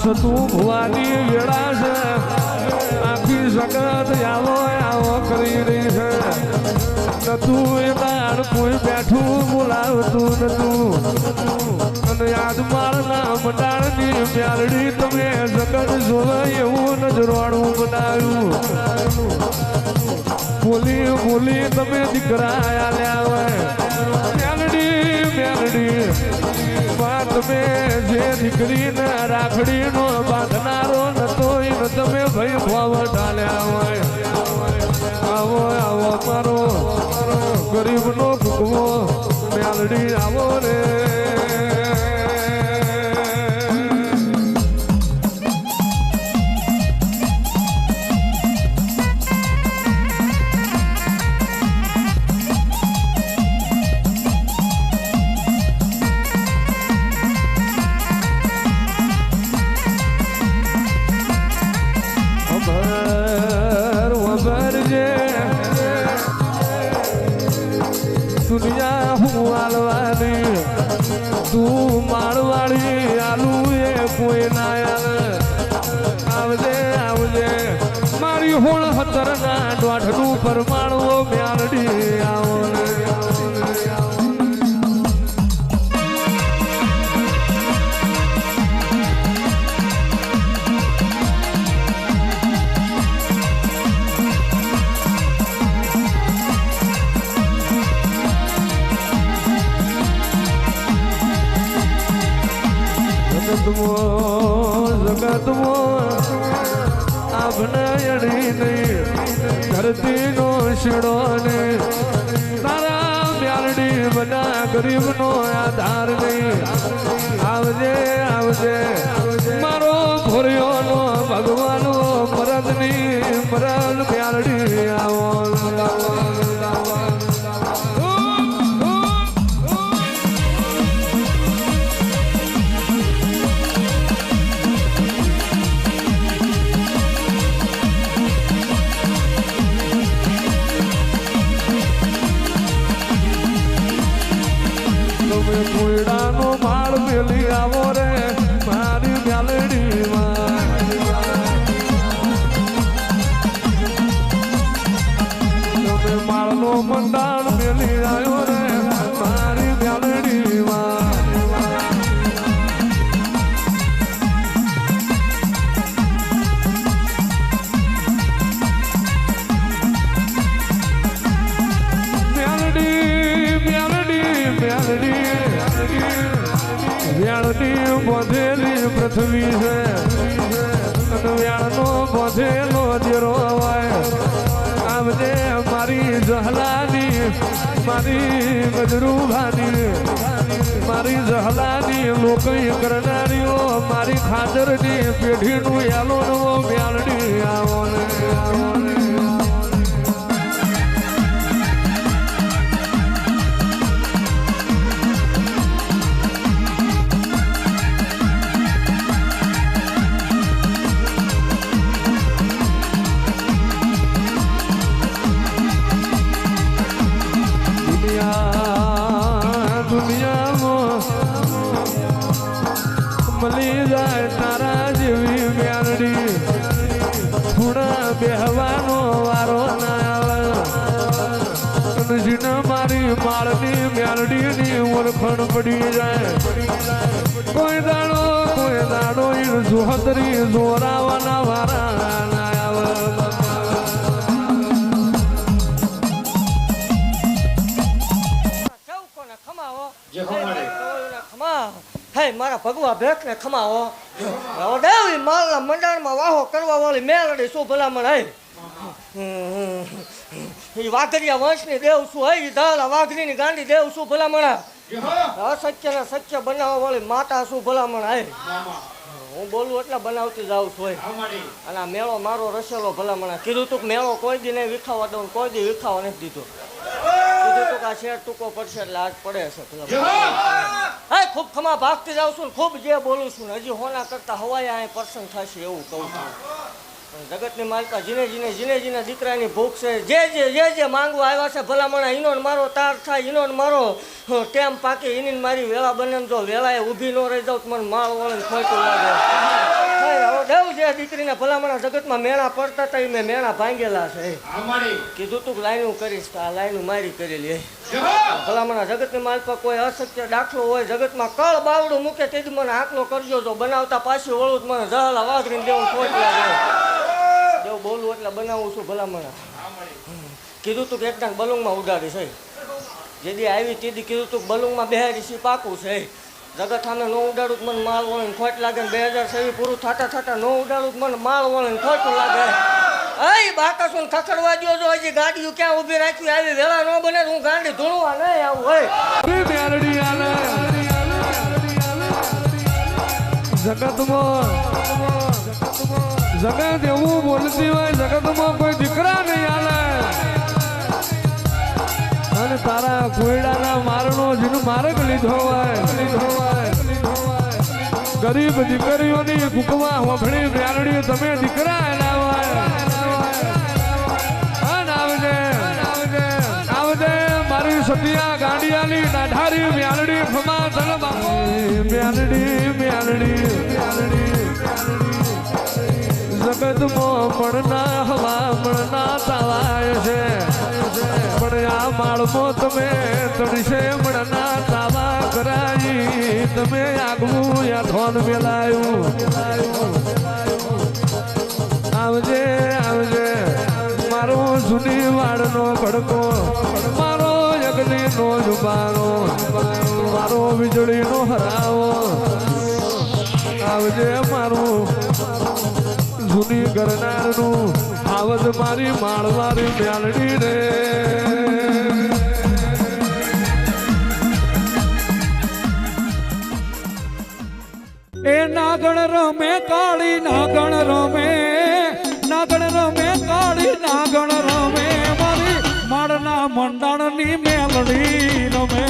તું ભુવાની વેળા છે આખી જગત આવો આવો કરી રહી છે તું એ દાડ કોઈ બેઠું બોલાવતું નતું અને યાદ મારના મંડાળની મ્યાલડી તમે જગત જોવે એવું નજરોડું બનાવ્યું બોલી બોલી તમે દીકરા આલ્યા હોય મ્યાલડી તમે જે દીકરીને રાખડીનો બાંધનારો નતો એને તમે ભાઈ ભાવ ઢાલ્યા હોય આવો આવો મારો ગરીબનો ભૂખવો મ્યાલડી આવો રે દુનિયા હું આલવાની તું મારવાડી આલુ એ કોઈ ના આવજે આવજે મારી હોળ હતરના દોઢનું પરમાણુ મ્યાલડી આવો જગતમો આભનાયણી નહીં ધરતીનો શેડો ને તારા મ્યાલડી બના ગરીબનો આધાર નહીં આવજે આવજે મારો ભોરિયોનો ભગવાનો મરદની મરદ મ્યાલડી આવો કોયડાનો માળ મેલી આવો રે મારી મ્યાલડીમાં તમે માળનો મંડાણ મેલી આવ્યો રે મારી મ્યાલડીમાં વ્યાળની બોધેલી પૃથ્વી છે અને વ્યાળનો બોધેલો દેરો હોય આવજે મારી જહલાની મારી ગજરૂભાની મારી જહલાની લોકઈ કરનારીઓ મારી ખાતરની પેઢીનું યાલો નવો વ્યાળની આવો ને મળી જાય તારા જેવી મ્યાલડી થોડા બેહવાનો વારો ના આવે જીને મારી માળની મ્યાલડીની ઓળખણ પડી જાય કોઈ દાડો જોહતરી જોરાવાના વારા ના આવે હે મારા ભગવા ભેખ ને ખમાવો દેવી માલના મંડાણમાં વાહો કરવા વાળી મેલડી શું ભલામણ હે એ વાઘરિયા વંશની દેવ શું હે ધાલા વાઘરીની ગાંડી દેવ શું ભલામણ અસત્ય ને સત્ય બનાવવા વાળી માતા શું ભલામણ હે હું બોલું એટલે બનાવતી જાઉં છું અને આ મેળો મારો રસેલો ભલામણ કીધું તું મેળો કોઈ દી નહીં વિખાવા દઉં કોઈ દી વિખાવા નથી દીધો કીધું તું કે આ શેર ટૂંકો પડશે એટલે આજ પડે છે હા ખૂબ ખમા ભાગતી જાઉં છું ખૂબ જે બોલું છું હજી હોના કરતા હવાય અહીં પર્સન થશે એવું કહું છું જગતની માલકા જીને દીકરાની ભૂખ છે જે માંગવા આવ્યા છે ભલામણા ઈનો મારો તાર થાય ઈનો મારો ટેમ પાકે એની મારી વેળા બને જો વેળાએ ઊભી ન રહી જાઉં તો મને માળ વળે ખોટું લાગે દેવ જે દીકરીને ભલામણા જગતમાં મેણા પડતા હતા એ મેં મેણા ભાંગેલા છે કીધું તું લાઈનું કરીશ તો આ લાઈનું મારી કરેલી ભલામણા જગતની માલ પર કોઈ અશક્ય દાખલો હોય જગતમાં કળ બાવડું મૂકે તેથી મને આંકલો કરજો જો બનાવતા પાછી વળું જ મને જહલા વાઘરીને દેવું ખોટ લાગે દેવ બોલું એટલે બનાવું છું ભલામણા કીધું તું કે એકદમ બલુંગમાં ઉડાડી છે જેદી આવી તેદી કીધું તું બલુંગમાં બેહારી સી પાકું છે જગત સામે ન ઉડાડું મને માલ વળીને ખોટ લાગે ને 2026 પૂરું થતા ન ઉડાડું મને માલ વળીને ખોટું લાગે એ બાકાસુને ખખડવા દ્યો જો હજી ગાડીઓ ક્યાં ઊભી રાખી આવી વેળા ન બને હું ગાંડી ધૂણવા નહીં આવું હોય મેલડી આલે જગતમાં જગત એવું બોલતી હોય જગતમાં કોઈ દીકરા નહીં આલે અને તારા કોયડાના મારનો જીનું માર્ગ લીધો હોય ગરીબ દીકરીઓની કુકવા હોફળી મેલડી તમે દીકરા લાવાય આવજે મારી સતિયા ગાંડિયાની નાઢારી મેલડી ફમા ધલબા મેલડી જગતમાં મળના હવા મળના તાવાય છે પણ આ માળમાં તમે તડશે મળના તાવા કરાઈ તમે આગવું યા ધોન મેલાયું આવજે મારો જૂની વાડનો ભડકો મારો યજ્ઞનો જુબાનો મારો વીજળીનો હરાવો આવજે મારું જૂની ગરનારનું આવજ મારી માળવારી મેલડી રે એ નાગણ રમે કાળી નાગણ રમે કાળી નાગણ રમે મારી માળના મંડાણની મેલડી રમે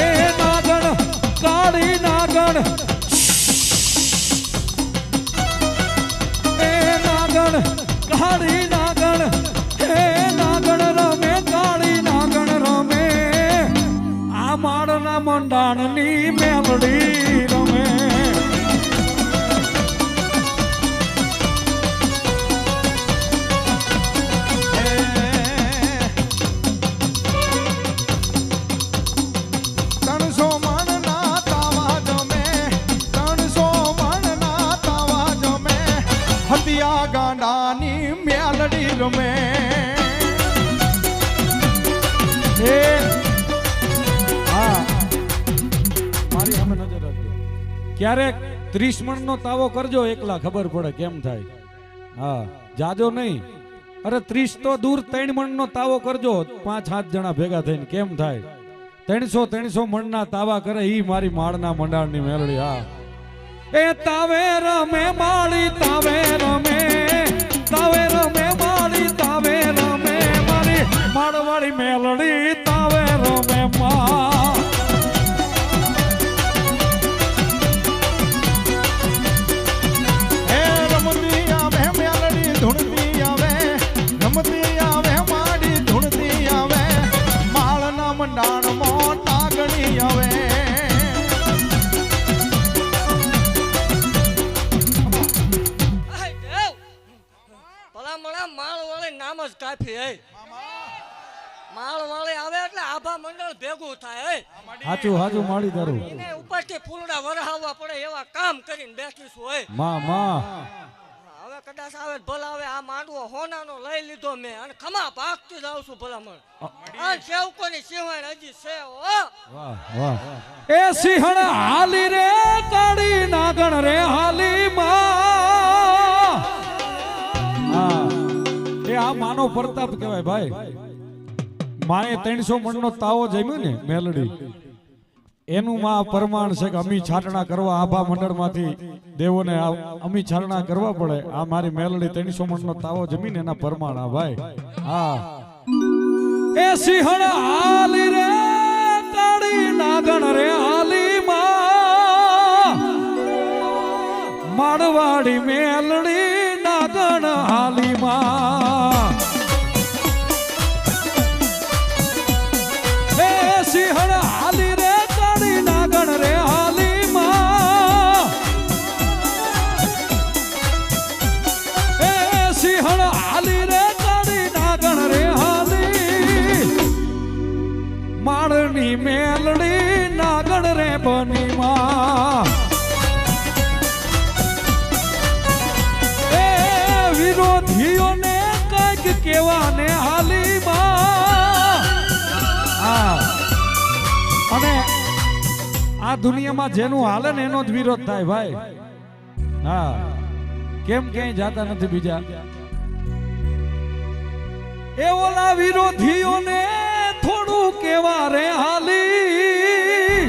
એ નાગણ કાળી નાગણ એ નાગણ કાળી નાગણ એ નાગણ રમે કાળી નાગણ રમે આ માળના મંડાણની મેલડી રમે ગાંડાની મેલડી રમે મારી સામે નજર રાખજો ક્યારેક 30 મણનો તાવો કરજો એકલા ખબર પડે કેમ થાય હા જાજો નહીં અરે 30 તો દૂર 3 મણનો તાવો કરજો 5-7 જણા ભેગા થઈને કેમ થાય 300 મણના તાવા કરે ઈ મારી માળના મંડાણની મેલડી હા એ તાવે રમે માળી તાવે રમે માળી તાવે રમે મારી માળવાળી મેલડી તાવે રમે મા એ રમતી આવે મેલડી ધૂણતી આવે રમતી આવે માડી ધૂણતી આવે માળના મંડાણમાં નાગણી આવે નામ જ કાફી હે માળ વાળે આવે એટલે આભા મંડળ ભેગું થાય હે હાચું માળી તારું એને ઉપરથી ફૂલડા વરહાવવા પડે એવા કામ કરીને બેઠીશું હોય હવે કદાચ આવે ભલા આવે આ માંડવો હોનાનો લઈ લીધો મેં અને ખમા ભાગતી જાઉં છું ભલામણ આ સેવકોની સિંહણ હજી છે વાહ એ સિંહણ હાલી રે કાળી નાગણ રે હાલી માં આ માનો પ્રતાપ કહેવાય ભાઈ માએ 300 મણનો તાવો જમ્યો ને મેલડી એનું માં પ્રમાણ છે કે અમી છાટણા કરવા આભા મંડળમાંથી દેવોને અમી છાટણા કરવા પડે આ મારી મેલડી 300 મણનો તાવો જમીને એના પ્રમાણ આ ભાઈ હા એ સિંહણ હાલી રે કાળી નાગણ રે હાલી માં માળવાડી મેલડી નાગણ હાલી માં હે સિંહણ આ દુનિયામાં જેનું હાલે ને એનો જ વિરોધ થાય ભાઈ. હા, કેમ ક્યાંય જાતા નથી બીજા. એ ઓલા વિરોધીઓને થોડું કેવા રે હાલી,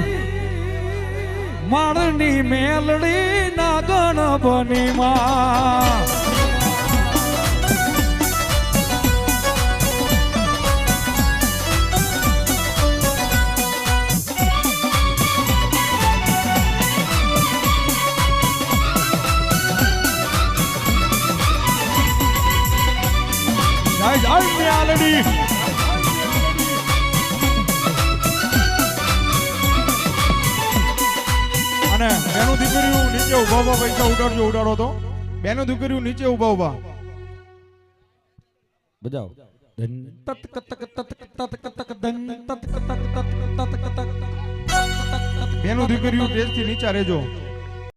માળની મેલડી ના ગણ બની માં. મેલડી અને બેનું દીકરીઓ નીચે ઉભા ઉભા પૈસા ઉડાડો તો. બેનું દીકરીઓ નીચે ઉભા ઉભા બજાવ. તત કતક તત તત કતક દન તત કતક તત તત કતક. બેનું દીકરીઓ સ્ટેજ થી નીચે રહેજો.